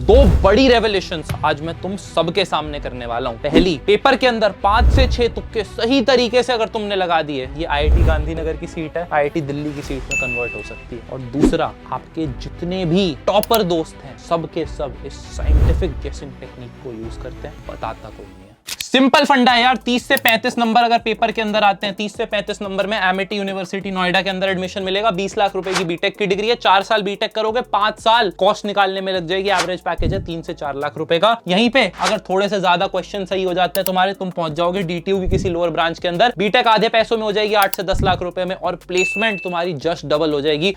दो बड़ी रेवोल्यूशंस आज मैं तुम सबके सामने करने वाला हूं। पहली, पेपर के अंदर 5 से 6 तुक्के सही तरीके से अगर तुमने लगा दिए, ये IIT गांधीनगर की सीट है, IIT दिल्ली की सीट में कन्वर्ट हो सकती है। और दूसरा, आपके जितने भी टॉपर दोस्त हैं सब के सब इस साइंटिफिक गेसिंग टेक्निक को यूज करते हैं, बताता कोई नहीं है। सिंपल फंडा है यार। 30 से 35 नंबर अगर पेपर के अंदर आते हैं, 30 से 35 नंबर में एमिटी यूनिवर्सिटी नोएडा के अंदर एडमिशन मिलेगा। 20 लाख रुपए की बीटेक की डिग्री है, 4 साल बीटेक करोगे, 5 साल कॉस्ट निकालने में लग जाएगी। एवरेज पैकेज है 3 से 4 लाख रुपए का। यहीं पे अगर थोड़े से ज्यादा क्वेश्चन सही हो जाते हैं तुम्हारे, तुम पहुंच जाओगे DTU की किसी लोअर ब्रांच के अंदर। बीटेक आधे पैसों में हो जाएगी, 8 से 10 लाख रुपए में, और प्लेसमेंट तुम्हारी जस्ट डबल हो जाएगी।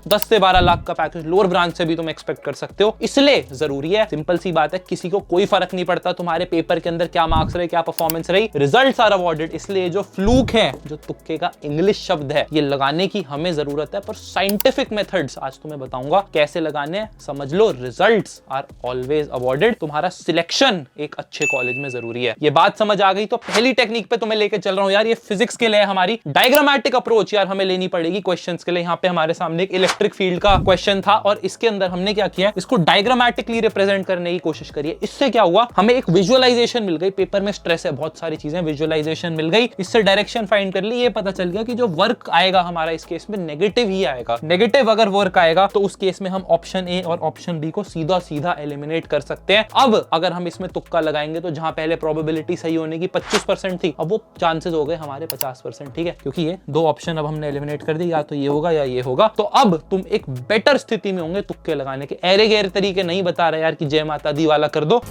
10 से 12 लाख का पैकेज लोअर ब्रांच से भी तुम एक्सपेक्ट कर सकते हो। इसलिए जरूरी है, सिंपल सी बात है, किसी को कोई फर्क नहीं पड़ता तुम्हारे पेपर के अंदर क्या मार्क्स रहे, क्या परफॉर्मेंस रही, रिजल्ट्स आर अवॉर्डेड। इसलिए जो फ्लूक है, जो तुक्के का इंग्लिश शब्द है, ये लगाने की हमें जरूरत है, पर साइंटिफिक मेथड्स आज तुम्हें बताऊंगा कैसे लगाने हैं। समझ लो, रिजल्ट्स आर ऑलवेज अवॉर्डेड। तुम्हारा सिलेक्शन एक अच्छे कॉलेज में जरूरी है। ये बात समझ आ गई तो पहली टेक्निक पे तुम्हें लेके चल रहा हूं यार। ये फिजिक्स के लिए हमारी डायग्रामेटिक अप्रोच यार हमें लेनी पड़ेगी क्वेश्चंस के लिए। यहाँ पे हमारे सामने एक इलेक्ट्रिक फील्ड का क्वेश्चन था और इसके अंदर हमने क्या किया, इसको डायग्रामेटिकली रिप्रेजेंट करने की कोशिश करी है। इससे क्या हुआ, हमें एक विजुअलाइजेशन मिल गई। पेपर में स्ट्रेस है, बहुत सारी चीजें, विजुअलाइजेशन मिल गई, इससे डायरेक्शन फाइंड कर ली। ये पता चल गया कि जो वर्क आएगा हमारा इस केस में नेगेटिव ही आएगा। नेगेटिव अगर वर्क आएगा तो उस केस में हम ऑप्शन ए और ऑप्शन बी को सीधा सीधा एलिमिनेट कर सकते हैं। अब अगर हम इसमें तुक्का लगाएंगे तो जहां पहले प्रोबेबिलिटी सही होने की 25% थी, अब वो चांसेस हो गए हमारे 50%। ठीक है, क्योंकि ये दो ऑप्शन अब हमने एलिमिनेट कर दी, या तो ये होगा या ये होगा। तो अब तुम एक बेटर स्थिति में होंगे तुक्के लगाने के। ऐरे गैर तरीके नहीं बता रहे यार कि जय माता दी वाला कर दो,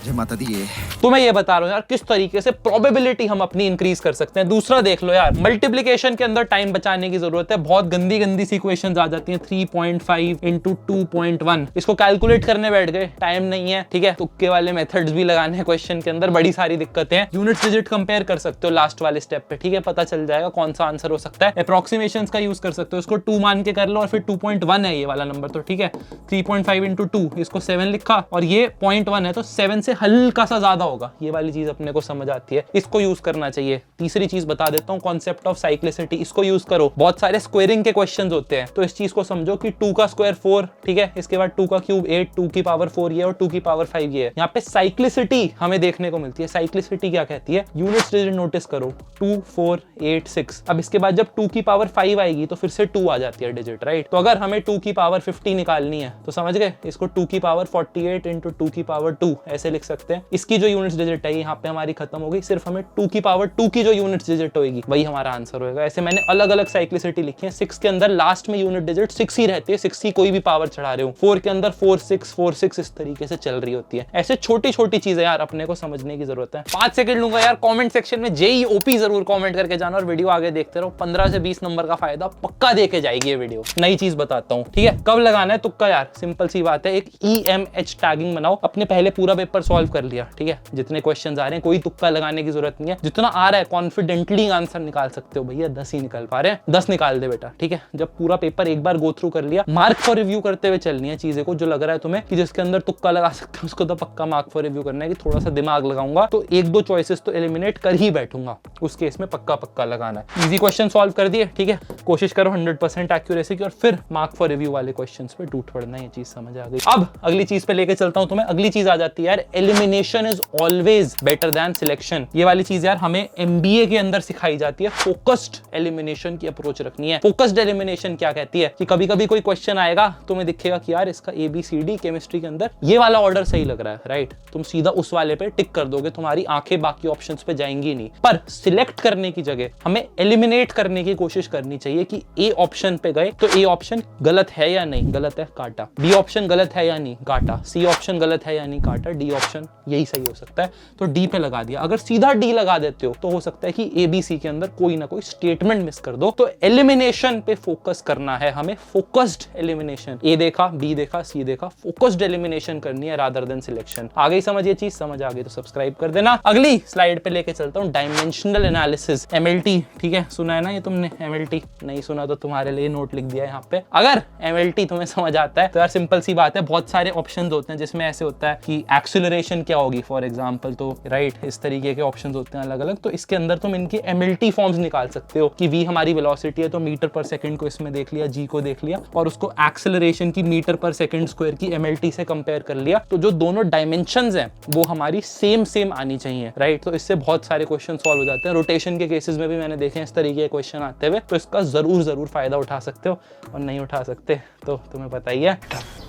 जय माता दी। तुम्हें ये बता रहा हूं यार किस तरीके से प्रोबेबिलिटी हम अपनी इंक्रीज कर सकते हैं। दूसरा देख लो यार, मल्टीप्लिकेशन के अंदर टाइम बचाने की जरूरत है। बहुत गंदी गंदी सी इक्वेशंस आ जाती हैं, 3.5 × 2.1। इसको कैलकुलेट करने बैठ गए, टाइम नहीं है। ठीक है, तुक्के वाले मेथड्स भी लगाने हैं क्वेश्चन के अंदर, बड़ी सारी दिक्कतें हैं। यूनिट डिजिट कंपेयर कर सकते हो लास्ट वाले स्टेप पे। ठीक है, पता चल जाएगा कौन सा आंसर हो सकता है। अप्रोक्सीमेशंस का यूज कर सकते हो, इसको 2 मान के कर लो, और फिर 2.1 है ये वाला नंबर, तो ठीक है 3.5 × 2, इसको 7 लिखा, और ये 0.1 है तो 7 से हल्का सा ज्यादा होगा। ये वाली चीज अपने को समझ आती है, इसको यूज करना चाहिए। तीसरी चीज बता देता हूँ, कॉन्सेप्ट ऑफ साइक्लिसिटी, इसको यूज करो। बहुत सारे स्क्वेयरिंग के क्वेश्चंस होते हैं, तो इस चीज को समझो कि 2 का स्क्वायर 4, ठीक है, इसके बाद 2 का क्यूब 8, 2 की पावर 4 ये, और 2 की पावर 5 ये है। यहाँ पे साइक्लिसिटी हमें देखने को मिलती है। साइक्लिसिटी क्या कहती है, यूनिट्स डिजिट नोटिस करो, 2, 4, 8, 6। अब इसके बाद जब 2 की पावर 5 आएगी तो फिर से 2 आ जाती है डिजिट, राइट। तो अगर हमें 2 की पावर 50 निकालनी है तो समझ गए, इसको 2 की पावर 48 × 2 की पावर 2 ऐसे लिख सकते हैं। इसकी जो यूनिट्स डिजिट है यहाँ पे हमारी खत्म हो गई, सिर्फ हमें 2 की पावर 2 की जो यूनिट्स डिजिट होगी वही हमारा आंसर होगा। ऐसे मैंने अलग अलग साइक्लिसिटी लिखी है। 6 के अंदर लास्ट में यूनिट डिजिट 6 ही रहती है, 6 की कोई भी पावर चढ़ा रहे हो। 4 के अंदर 4, 6, 4, 6 इस तरीके से चल रही होती है। ऐसे छोटी छोटी चीजें यार अपने को समझने की जरूरत है। 5 सेकंड लूंगा यार, कमेंट सेक्शन में JEOP जरूर कमेंट करके जाना, और वीडियो आगे देखते रहो। 15 से 20 नंबर का फायदा पक्का देके जाएगी ये वीडियो। नई चीज बताता हूँ, ठीक है, कब लगाना है तुक्का यार, सिंपल सी बात है। एक EMH टैगिंग बनाओ। अपने पहले पूरा पेपर सॉल्व कर लिया, ठीक है, जितने क्वेश्चंस आ रहे हैं कोई तुक्का लगाने की जरूरत नहीं है। जितना आ रहा है कॉन्फिडेंटली आंसर निकाल सकते हो। भैया 10 ही निकाल पा रहे हैं, 10 निकाल दे बेटा, ठीक है। जब पूरा पेपर एक बार गो थ्रू कर लिया, मार्क फॉर रिव्यू करते हुए चलनी है चीजें को। जो लग रहा है तुम्हें कि जिसके अंदर तुक्का लगा सकते हो उसको तो पक्का मार्क फॉर रिव्यू करना है, कि थोड़ा सा दिमाग लगाऊंगा तो 1-2 चॉइसेस तो एलिमिनेट कर ही बैठूंगा, उस केस में पक्का लगाना है। इजी क्वेश्चन सॉल्व कर दिए, ठीक है, कोशिश करो 100% एक्यूरेसी की, और फिर मार्क फॉर रिव्यू वाले क्वेश्चंस पे टूट पड़ना। ये चीज समझ आ गई। अब अगली चीज पे लेके चलता हूं तुम्हें। अगली चीज आ जाती है यार, elimination is always better than selection. ये वाली चीज यार हमें MBA के अंदर सिखाई जाती है। फोकस्ड एलिमिनेशन की अप्रोच रखनी है। फोकस्ड एलिमिनेशन क्या कहती है कि कभी कभी कोई क्वेश्चन आएगा, तुम्हें दिखेगा कि यार इसका ABCD केमिस्ट्री के अंदर ये वाला ऑर्डर सही लग रहा है, राइट, तुम सीधा उस वाले पे टिक कर दोगे, तुम्हारी आंखें बाकी ऑप्शंस पे जाएंगी नहीं। पर सिलेक्ट करने की जगह हमें एलिमिनेट करने की कोशिश करनी चाहिए कि A ऑप्शन पे गए तो A ऑप्शन गलत है या नहीं, गलत है काटा। B ऑप्शन गलत है या नहीं, काटा। C ऑप्शन गलत है या नहीं, काटा। D ऑप्शन यही सही हो सकता है तो D पे लगा दिया। अगर सीधा D लगा देते हो तो हो सकता है कि ABC के अंदर कोई ना कोई स्टेटमेंट मिस कर दो। तो एलिमिनेशन पे फोकस करना है हमें, फोकस्ड एलिमिनेशन। A देखा, B देखा, C देखा, फोकस्ड एलिमिनेशन करनी है रादर देन सिलेक्शन। आ गई समझ ये चीज? समझ आ गई तो सब्सक्राइब कर देना। अगली स्लाइड पे लेके चलता हूँ, डायमेंशनल एनालिसिस, MLT। ठीक है, सुना है ना ये तुमने MLT? नहीं सुना तो तुम्हारे लिए नोट लिख दिया है यहाँ पे। अगर MLT तुम्हें समझ आता है तो यार सिंपल सी बात है, बहुत सारे ऑप्शंस होते हैं जिसमें ऐसे होता है कि एक्सीलरेशन एक्सेलरेशन क्या होगी फॉर एग्जांपल, तो राइट इस तरीके के ऑप्शंस होते हैं अलग अलग। तो इसके अंदर तुम इनकी एमएलटी फॉर्म्स निकाल सकते हो कि v हमारी वेलोसिटी है तो मीटर पर सेकंड को इसमें देख लिया, g को देख लिया, और उसको एक्सेलरेशन की मीटर पर सेकंड स्क्वायर की एमएलटी से कंपेयर कर लिया। तो जो दोनों डायमेंशंस हैं वो हमारी सेम आनी चाहिए, राइट। तो इससे बहुत सारे क्वेश्चन सॉल्व हो जाते हैं। रोटेशन के केसेस में भी मैंने देखे इस तरीके के क्वेश्चन आते हुए, तो इसका जरूर फायदा उठा सकते हो, और नहीं उठा सकते तो तुम्हें पता ही है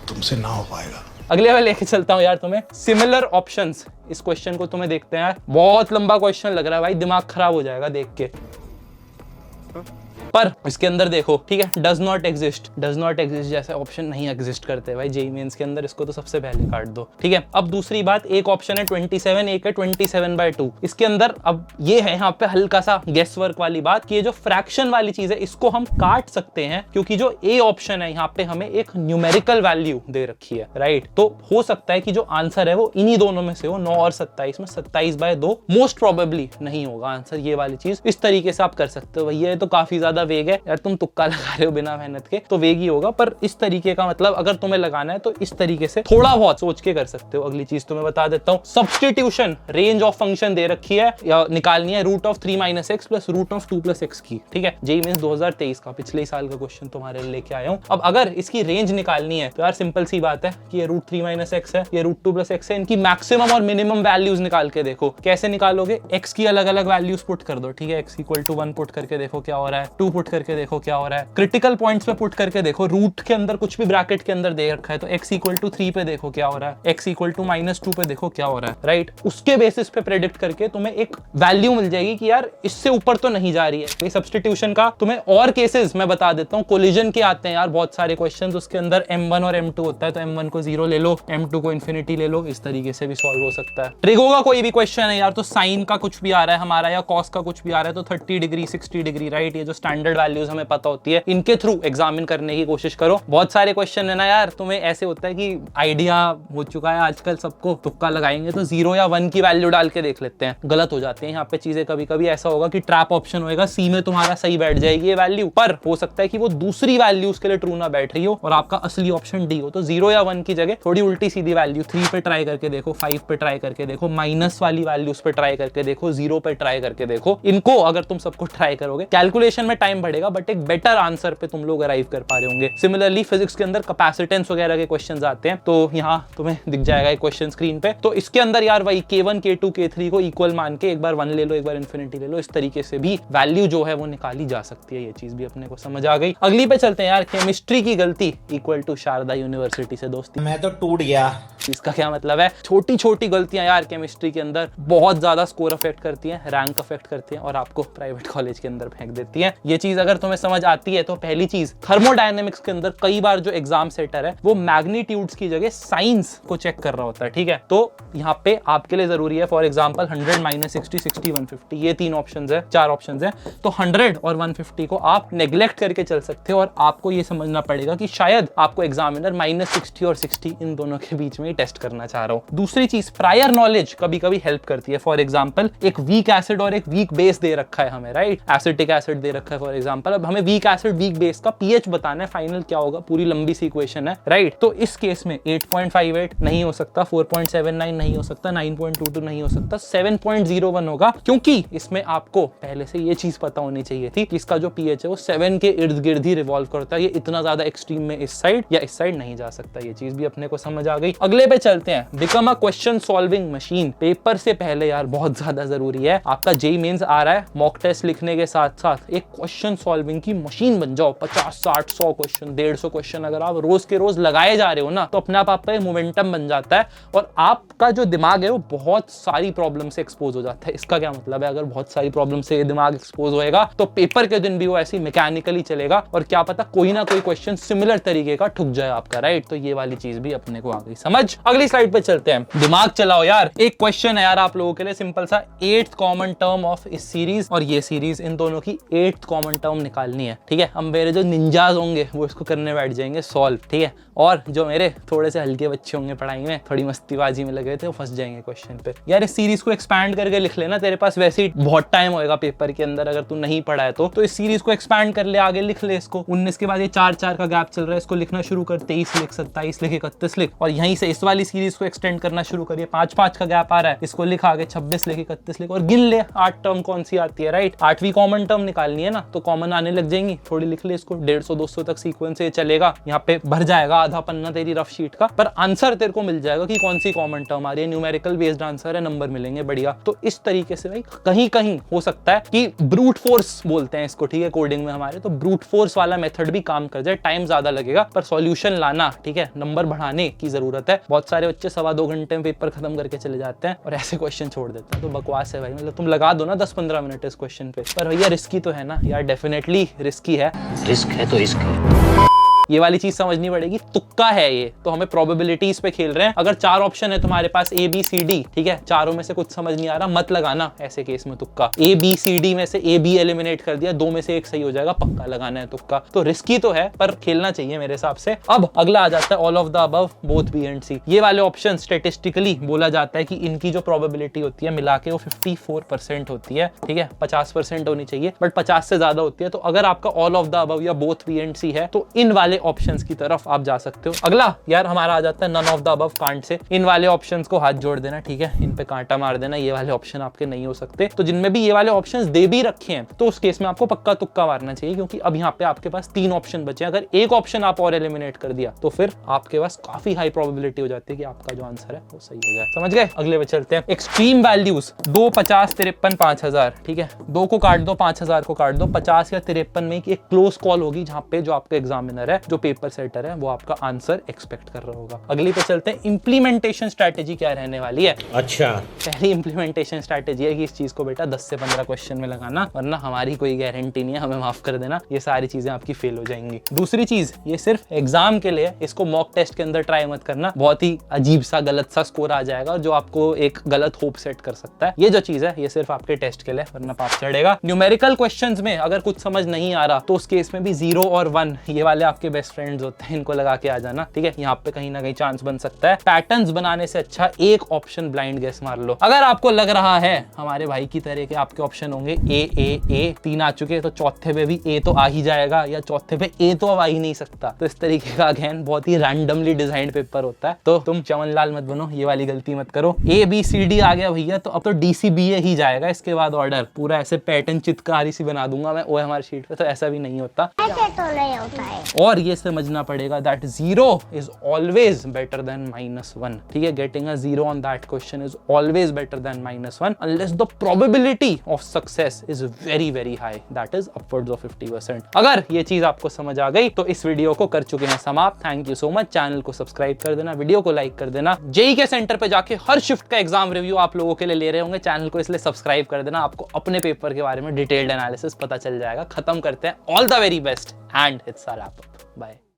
तुमसे ना हो पाएगा। अगले वाले लेके चलता हूं यार तुम्हें, सिमिलर ऑप्शंस। इस क्वेश्चन को तुम्हें देखते हैं यार, बहुत लंबा क्वेश्चन लग रहा है भाई, दिमाग खराब हो जाएगा देख के, पर इसके अंदर देखो, ठीक है, डज नॉट एग्जिस्ट जैसे ऑप्शन नहीं एग्जिस्ट करते भाई जेईई मेंस के अंदर, इसको तो सबसे पहले काट दो, ठीक है। अब दूसरी बात, एक ऑप्शन है 27, एक है 27/2। इसके अंदर अब ये है यहाँ पे हल्का सा गेस वर्क वाली बात कि ये जो फ्रैक्शन वाली चीज है इसको हम काट सकते हैं, क्योंकि जो ए ऑप्शन है यहाँ पे हमें एक न्यूमेरिकल वैल्यू दे रखी है, राइट। तो हो सकता है कि जो आंसर है वो इन्हीं दोनों में से हो, 9 और 27 में 27/2 मोस्ट प्रोबेबली नहीं होगा आंसर, ये वाली चीज। इस तरीके से आप कर सकते हो भैया, ये तो काफी ज्यादा वेग है यार, तुम तुक्का लगा रहे हो बिना मेहनत के, तो वेग ही होगा। पर इस तरीके का मतलब अगर तुम्हें लगाना है तो इस तरीके से थोड़ा बहुत सोच के कर सकते हो। अगली चीज तुम्हें बता देता हूं, सब्स्टिट्यूशन, रेंज ऑफ फंक्शन दे रखी है या निकालनी है, √3 - x + √2 + x की, ठीक है। जेईई मेंस 2023 का पिछले साल का क्वेश्चन तुम्हारे लिए लेके आया हूं। अब अगर इसकी रेंज निकालनी है तो यार सिंपल सी बात है कि ये √3 - x है, ये √2 + x है, इनकी मैक्सिमम और मिनिमम वैल्यूज निकाल के देखो। कैसे निकालोगे, x की अलग अलग वैल्यूज पुट कर दो, ठीक है। x = 1 पुट करके देखो क्या हो रहा है, 2 पुट करके देखो क्या हो रहा है, क्रिटिकल पॉइंट्स पे पुट करके देखो, रूट के अंदर कुछ भी ब्रैकेट के अंदर दे रखा है तो x = 3 पे देखो क्या हो रहा है, x = -2 पे देखो क्या हो रहा है, राइट। उसके बेसिस पे प्रेडिक्ट करके तुम्हें एक वैल्यू मिल जाएगी कि यार इससे ऊपर तो नहीं जा रही है। ये सब्स्टिट्यूशन का तुम्हें और केसेस मैं बता देता हूँ, कोलिजन के आते हैं यार बहुत सारे क्वेश्चंस, उसके अंदर m1 और m2 होता है, तो m1 को 0 ले लो, m2 को इन्फिनिटी ले लो, इस तरीके से भी सॉल्व हो सकता है। ट्रिगो का कोई भी क्वेश्चन है यार, तो साइन का कुछ भी आ रहा है हमारा या कॉस का कुछ भी आ रहा है तो 30 डिग्री 60 डिग्री, राइट। ये जो स्टैंडर्ड वैल्यूज हमें पता होती है, इनके थ्रू एग्जामिन करने की कोशिश करो। बहुत सारे क्वेश्चन है ना यार, तुम्हें ऐसे होता है कि आइडिया हो चुका है आजकल सबको, तुक्का लगाएंगे तो 0 या 1 की वैल्यू डाल के देख लेते हैं, गलत हो जाते हैं यहाँ पे चीजें। कभी कभी ऐसा होगा कि ट्रैप ऑप्शन होगा, सी में तुम्हारा सही बैठ जाएगी ये वैल्यू, पर हो सकता है कि वो दूसरी वैल्यूज के लिए ट्रू ना बैठ रही हो और आपका असली ऑप्शन डी हो। तो 0 या 1 की जगह थोड़ी उल्टी सीधी वैल्यू 3 पे ट्राई करके देखो, 5 पे ट्राई करके देखो, माइनस वाली वैल्यूज पे ट्राई करके देखो, 0 पे ट्राई करके देखो। इनको अगर तुम सबको ट्राई करोगे, कैलकुलेशन में टाइम बढ़ेगा बट एक बेटर आंसर पे तुम लोग अराइव कर पा रहे होंगे। सिमिलरली फिजिक्स के अंदर कैपेसिटेंस वगैरह के क्वेश्चंस आते हैं, तो यहाँ तुम्हें दिख जाएगा एक क्वेश्चन स्क्रीन पे। तो इसके अंदर यार वही K1 K2 K3 को इक्वल मान के एक बार 1 ले लो, एक बार इन्फिनिटी ले लो, इस तरीके से भी वैल्यू जो है वो निकाली जा सकती है। ये चीज भी अपने को समझ आ गई। अगली पे चलते हैं यार, केमिस्ट्री की गलती = शारदा यूनिवर्सिटी से दोस्ती। मैं तो टूट गया। इसका क्या मतलब है, छोटी छोटी गलतियां यार केमिस्ट्री के अंदर बहुत ज्यादा स्कोर अफेक्ट करती हैं, रैंक अफेक्ट करती हैं और आपको प्राइवेट कॉलेज के अंदर फेंक देती हैं। ये चीज अगर तुम्हें समझ आती है तो पहली चीज, थर्मोडायनेमिक्स के अंदर कई बार जो एग्जाम सेटर है वो मैग्नीट्यूड्स की जगह साइंस को चेक कर रहा होता है, ठीक है। तो यहाँ पे आपके लिए जरूरी है, फॉर एग्जांपल 100 - 60 60 150, ये 3 ऑप्शंस है, 4 ऑप्शंस है, तो 100 और 150 को आप नेग्लेक्ट करके चल सकते हो और आपको ये समझना पड़ेगा कि शायद आपको एग्जामिनर -60 और 60 इन दोनों के बीच में ही टेस्ट करना चाह रहा हूं। दूसरी चीज, प्रायर नॉलेज कभी कभी हेल्प करती है। फॉर एग्जांपल एक वीक एसिड और एक वीक बेस दे रखा है हमें, राइट, एसिटिक एसिड दे रखा है फॉर एग्जांपल। अब हमें वीक एसिड वीक बेस का पीएच बताना है, फाइनल क्या होगा, पूरी लंबी सी इक्वेशन है, राइट। तो इस केस में 8.58 नहीं हो सकता, 4.79 नहीं हो सकता, 9.22 नहीं हो सकता, 7.01 होगा, क्योंकि इसमें आपको पहले से ये चीज पता होनी चाहिए थी कि इसका जो पीएच है वो 7 के इर्द गिर्द ही रिवॉल्व करता है, ये इतना ज्यादा एक्सट्रीम में इस साइड या इस साइड नहीं जा सकता। ये चीज भी अपने को समझ आ गई। अगले पे चलते हैं, become a question solving machine. Paper से पहले यार बहुत ज्यादा जरूरी है, आपका जेईई मेंस आ रहा है, मॉक टेस्ट लिखने के साथ साथ एक क्वेश्चन सॉल्विंग की मशीन बन जाओ। 50 60 100 क्वेश्चन, 150 क्वेश्चन अगर आप रोज के रोज लगाए जा रहे हो ना, तो अपने आप पे मोमेंटम बन जाता है और आपका जो दिमाग है वो बहुत सारी प्रॉब्लम से एक्सपोज हो जाता है। इसका क्या मतलब है, अगर बहुत सारी प्रॉब्लम से दिमाग एक्सपोज होएगा तो पेपर के दिन भी वो ऐसे मैकेनिकली चलेगा और क्या पता कोई ना कोई क्वेश्चन सिमिलर तरीके का ठुक जाए आपका, राइट। तो ये वाली चीज भी अपने को आ गई समझ। अगली स्लाइड पे चलते हैं, दिमाग चलाओ यार। एक क्वेश्चन है यार आप लोगों के लिए सिंपल सा, 8th कॉमन टर्म ऑफ इस सीरीज और ये सीरीज, इन दोनों की 8th कॉमन कॉमन टर्म निकालनी है, ठीक है। अब मेरे जो निंजाज होंगे वो इसको करने बैठ जाएंगे सॉल्व, ठीक है। और जो मेरे थोड़े से हल्के बच्चे होंगे पढ़ाई में, थोड़ी मस्तीबाजी में लगे थे, वो फंस जाएंगे क्वेश्चन पे। यार इस सीरीज को एक्सपैंड करके लिख लेना, तेरे पास वैसे ही बहुत टाइम होएगा पेपर के अंदर, अगर तू नहीं पढ़ा है तो इस सीरीज को एक्सपैंड कर ले, आगे लिख ले इसको। 19 के बाद ये 4-4 का गैप चल रहा है, इसको लिखना शुरू कर, 23 लिख, 27 लिख, 31 लिख, और यहीं से इस वाली सीरीज को एक्सटेंड करना शुरू करिए। 5-5 का गैप आ रहा है, इसको लिख आगे, 26 लिख, 31 लिख, और गिन ले 8 टर्म कौन सी आती है, राइट। 8वीं कॉमन टर्म निकालनी है ना, तो कॉमन आने लग जाएंगी, थोड़ी लिख ले इसको। 150-200 तक सीक्वेंस से चलेगा, यहाँ पे भर जाएगा आधा पन्ना तेरी रफ शीट का, पर आंसर तेरे को मिल जाएगा कि कौन सी कॉमन टर्म आ रही है। न्यूमेरिकल बेस्ड आंसर है, नंबर मिलेंगे बढ़िया। तो इस तरीके से भाई कहीं कहीं हो सकता है कि ब्रूट फोर्स बोलते हैं इसको, ठीक है, कोडिंग में हमारे, तो ब्रूट फोर्स वाला मेथड भी काम कर जाए। टाइम ज्यादा लगेगा पर सॉल्यूशन लाना, ठीक है, नंबर बढ़ाने की जरूरत है। बहुत सारे बच्चे 2.25 घंटे में पेपर खत्म करके चले जाते हैं और ऐसे क्वेश्चन छोड़ देते हैं, तो बकवास है भाई। मतलब तुम लगा दो ना 10-15 मिनट इस क्वेश्चन पे, पर भैया रिस्की तो है ना यार, डेफिनेटली रिस्की है। रिस्क है तो रिस्क है। ये वाली चीज समझनी पड़ेगी, तुक्का है ये, तो हमें प्रोबेबिलिटीज पे खेल रहे हैं। अगर 4 ऑप्शन है तुम्हारे पास A B C D, ठीक है, चारों में से कुछ समझ नहीं आ रहा, मत लगाना ऐसे केस में तुक्का। A B C D में से A B एलिमिनेट कर दिया, 2 में से 1 सही हो जाएगा, पक्का लगाना है तुक्का। तो रिस्की तो है पर खेलना चाहिए मेरे हिसाब से। अब अगला आ जाता है all of the above, both B and C। ये वाले ऑप्शन स्टेटिस्टिकली बोला जाता है कि इनकी जो प्रोबेबिलिटी होती है मिला के वो 54% होती है, ठीक है, 50% होनी चाहिए, बट 50 से ज्यादा होती है। तो अगर आपका ऑल ऑफ द अबव या बोथ B एंड C है तो इन वाले ऑप्शंस की तरफ आप जा सकते हो। अगला यार हमारा आ जाता है नन ऑफ द अबव कांट से। इन वाले ऑप्शंस को हाथ जोड़ देना, ठीक है, इन पे कांटा मार देना, ये वाले ऑप्शन आपके नहीं हो सकते। तो जिनमें भी ये वाले ऑप्शंस दे भी रखे हैं तो उस केस में आपको पक्का तुक्का मारना चाहिए, क्योंकि अब यहाँ पे आपके पास 3 ऑप्शन बचे। अगर एक ऑप्शन आप और एलिमिनेट कर दिया तो फिर आपके पास काफी हाई प्रोबेबिलिटी हो जाती है कि आपका जो आंसर है वो सही हो जाए। समझ गए? अगले पे चलते हैं। एक्सट्रीम वैल्यूज 2, 50, 53, 5000, ठीक है, 2 को काट दो, 5000 को काट दो, 50 या 53 में एक क्लोज कॉल होगी जहां पे जो आपका एग्जामिनर है, जो पेपर सेटर है, वो आपका आंसर एक्सपेक्ट कर रहा होगा। अगली पे चलते हैं। इंप्लीमेंटेशन स्ट्रेटेजी क्या रहने वाली है? अच्छा, पहली इंप्लीमेंटेशन स्ट्रेटेजी है कि इस चीज को बेटा 10 से 15 क्वेश्चन में लगाना, वरना हमारी कोई गारंटी नहीं है, हमें माफ कर देना, ये सारी चीजें आपकी फेल हो जाएंगी। दूसरी चीज, ये सिर्फ एग्जाम के लिए, इसको मॉक टेस्ट के अंदर ट्राई मत करना, बहुत ही अजीब सा गलत सा स्कोर आ जाएगा जो आपको एक गलत होप सेट कर सकता है। ये जो चीज है ये सिर्फ आपके टेस्ट के लिए, वरना पाप चढ़ेगा। न्यूमेरिकल क्वेश्चंस में अगर कुछ समझ नहीं आ रहा तो उस केस में भी 0 और 1 ये वाले आपके बेस्ट फ्रेंड्स होते हैं, इनको लगा के आ जाना, ठीक है, यहाँ पे कहीं ना कहीं चांस बन सकता है। पैटर्न्स बनाने से अच्छा एक ऑप्शन ब्लाइंड गेस मार लो। अगर आपको लग रहा है हमारे भाई की तरह के आपके ऑप्शन होंगे ए 3 आ चुके, तो चौथे पे भी ए तो आ ही जाएगा, या चौथे पे ए तो अब आ ही नहीं सकता। तो इस तरीके का अगेन बहुत ही रैंडमली डिजाइंड पेपर होता है, तो तुम चमन लाल मत बनो, ये वाली गलती मत करो। ABCD आ गया भैया, तो अब तो DCBA ही जाएगा इसके बाद ऑर्डर, पूरा ऐसे पैटर्न चित्रकारी सी बना दूंगा मैं OMR शीट पे, तो ऐसा भी नहीं होता। ऐसे तो नहीं होता है। और ये समझना पड़ेगा that 0 is always better than -1, ठीक है, getting a 0 on that question is always better than -1 unless the probability of success is very very high, that is upwards of 50%। अगर ये चीज आपको समझ आ गई तो इस वीडियो को कर चुके हैं समाप्त। Thank you so much. Channel को सब्सक्राइब कर देना, वीडियो को लाइक कर देना। जेईई के सेंटर पे जाके हर शिफ्ट का एग्जाम रिव्यू आप लोगों के लिए ले रहे होंगे, चैनल को इसलिए सब्सक्राइब कर देना, आपको अपने पेपर के बारे में डिटेल्ड एनालिसिस पता चल जाएगा। खत्म करते हैं, all the very best and it's a wrap up, bye.